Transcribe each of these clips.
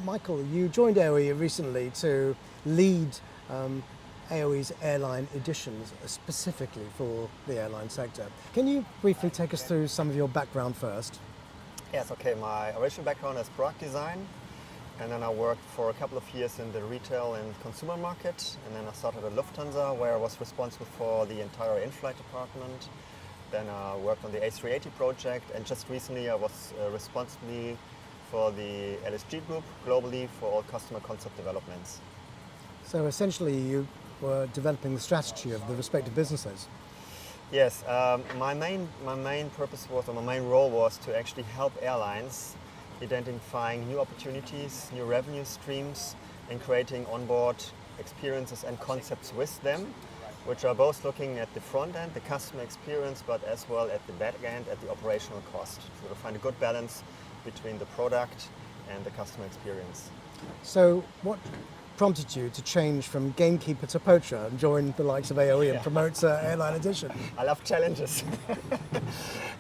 Michael, you joined AOE recently to lead AOE's Airline Editions specifically for the airline sector. Can you briefly take us through some of your background first? Yes, okay. My original background is product design, and then I worked for a couple of years in the retail and consumer market, and then I started at Lufthansa, where I was responsible for the entire in-flight department. Then I worked on the A380 project, and just recently I was responsible for the LSG group globally for all customer concept developments. So essentially you were developing the strategy of the respective businesses. Yes, my main purpose was, or my main role was to actually help airlines identifying new opportunities, new revenue streams, and creating onboard experiences and concepts with them, which are both looking at the front end, the customer experience, but as well at the back end, at the operational cost. So to find a good balance between the product and the customer experience. So what prompted you to change from gamekeeper to poacher and join the likes of AOE and promote Airline Edition? I love challenges.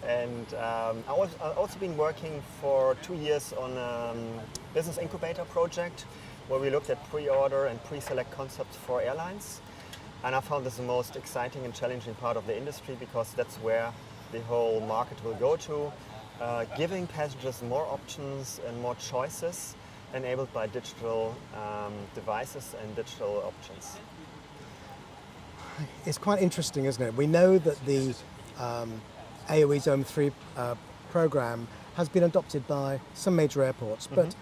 And I've also been working for 2 years on a business incubator project where we looked at pre-order and pre-select concepts for airlines. And I found this the most exciting and challenging part of the industry because that's where the whole market will go to, giving passengers more options and more choices enabled by digital devices and digital options. It's quite interesting, isn't it? We know that the AOE's OM³ program has been adopted by some major airports, but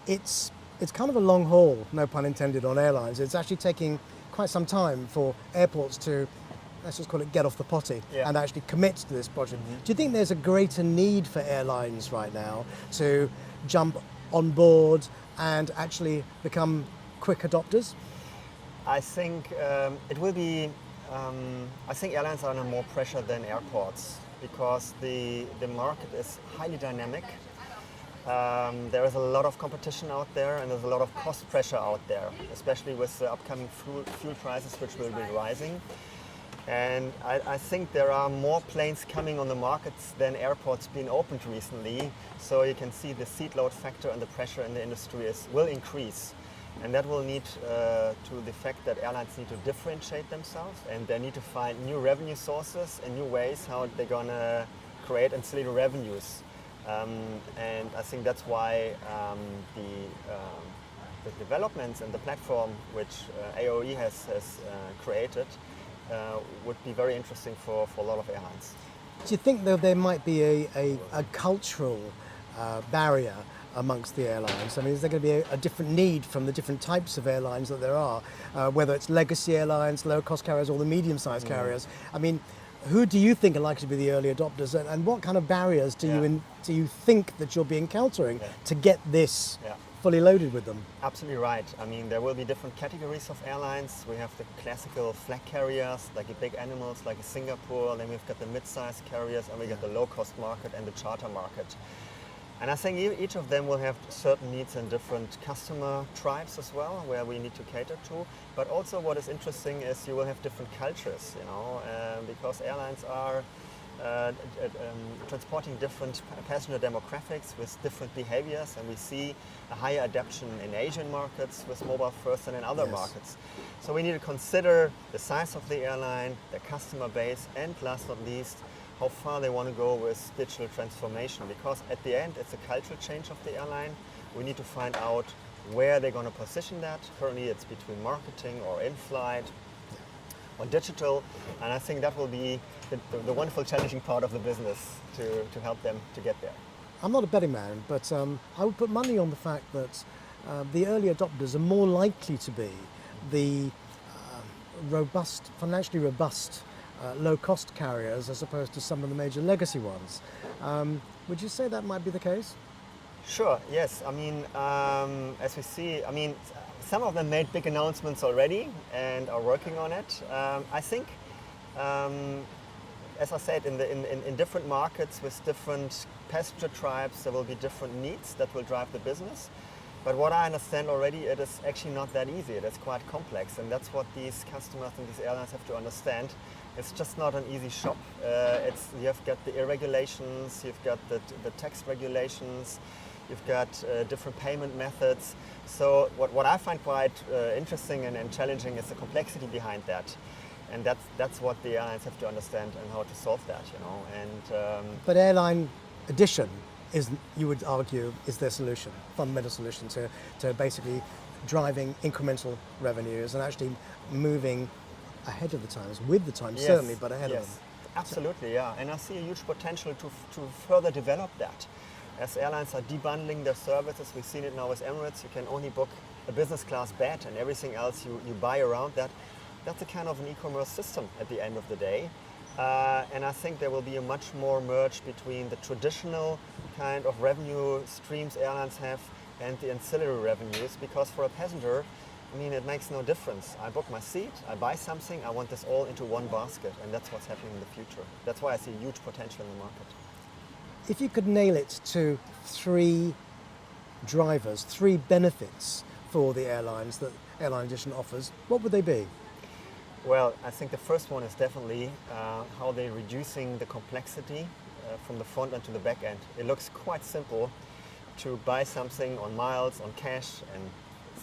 it's kind of a long haul, no pun intended, on airlines. It's actually taking quite some time for airports to, let's just call it, get off the potty and actually commit to this project. Do you think there's a greater need for airlines right now to jump on board and actually become quick adopters? I think it will be, I think airlines are under more pressure than airports because the market is highly dynamic. There is a lot of competition out there and there's a lot of cost pressure out there, especially with the upcoming fuel prices which will be rising. And I think there are more planes coming on the markets than airports being opened recently. So you can see the seat load factor and the pressure in the industry will increase. And that will lead to the fact that airlines need to differentiate themselves and they need to find new revenue sources and new ways how they're going to create ancillary revenues. And I think that's why the developments and the platform which AOE has created would be very interesting for a lot of airlines. Do you think that there might be a cultural barrier amongst the airlines? I mean, is there going to be a different need from the different types of airlines that there are, whether it's legacy airlines, low-cost carriers, or the medium-sized carriers? I mean, who do you think are likely to be the early adopters, and what kind of barriers do you think that you'll be encountering to get this fully loaded with them? Absolutely right. I mean, there will be different categories of airlines. We have the classical flag carriers, like the big animals, like Singapore. Then we've got the mid-sized carriers, and we got the low-cost market and the charter market. And I think each of them will have certain needs and different customer tribes as well, where we need to cater to. But also what is interesting is you will have different cultures, you know, because airlines are transporting different passenger demographics with different behaviors, and we see a higher adoption in Asian markets with mobile first than in other markets. So we need to consider the size of the airline, the customer base, and last not least, how far they want to go with digital transformation, because at the end it's a cultural change of the airline. We need to find out where they're going to position that. Currently it's between marketing or in-flight or digital, and I think that will be the wonderful challenging part of the business to help them to get there. I'm not a betting man, but I would put money on the fact that the early adopters are more likely to be the robust, financially robust low-cost carriers as opposed to some of the major legacy ones. Would you say that might be the case? Sure, yes. I mean, as we see, I mean, some of them made big announcements already and are working on it. I think, as I said, in different markets with different passenger tribes, there will be different needs that will drive the business. But what I understand already, it is actually not that easy. It is quite complex, and that's what these customers and these airlines have to understand. It's just not an easy shop. You have got the regulations, you've got the tax regulations, you've got different payment methods. So what I find quite interesting and challenging is the complexity behind that. And that's what the airlines have to understand and how to solve that, you know. And but Airline Edition is, you would argue, is their solution, fundamental solution to basically driving incremental revenues and actually moving ahead of the times, with the times, yes, certainly, but ahead yes, of them. Absolutely, yeah. And I see a huge potential to further develop that. As airlines are debundling their services, we've seen it now with Emirates, you can only book a business class bed and everything else you buy around that. That's a kind of an e-commerce system at the end of the day. And I think there will be a much more merge between the traditional kind of revenue streams airlines have and the ancillary revenues, because for a passenger, I mean, it makes no difference. I book my seat, I buy something, I want this all into one basket, and that's what's happening in the future. That's why I see huge potential in the market. If you could nail it to 3 drivers, 3 benefits for the airlines that Airline Edition offers, what would they be? Well, I think the first one is definitely how they're reducing the complexity from the front end to the back end. It looks quite simple to buy something on miles, on cash, and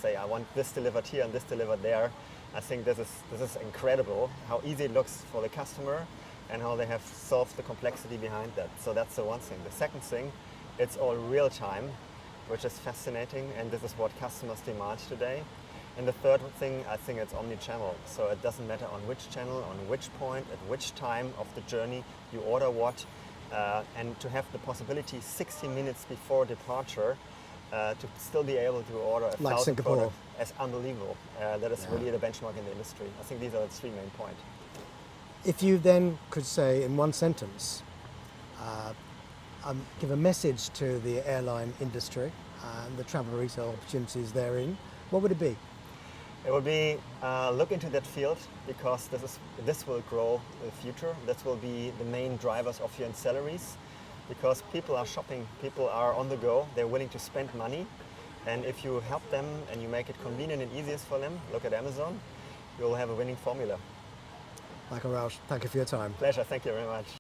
say I want this delivered here and this delivered there. I think this is incredible how easy it looks for the customer and how they have solved the complexity behind that. So that's the one thing. The second thing, it's all real time, which is fascinating, and this is what customers demand today. And the third thing, I think it's omni-channel. So it doesn't matter on which channel, on which point, at which time of the journey you order what, and to have the possibility 60 minutes before departure to still be able to order a like 1,000 Singapore. products is unbelievable. That is really the benchmark in the industry. I think these are the 3 main points. If you then could say in one sentence, give a message to the airline industry and the travel retail opportunities therein, what would it be? It would be look into that field, because this will grow in the future. This will be the main drivers of your ancillaries, because people are shopping, people are on the go, they're willing to spend money, and if you help them and you make it convenient and easiest for them, look at Amazon, you'll have a winning formula. Michael Raasch, thank you for your time. Pleasure, thank you very much.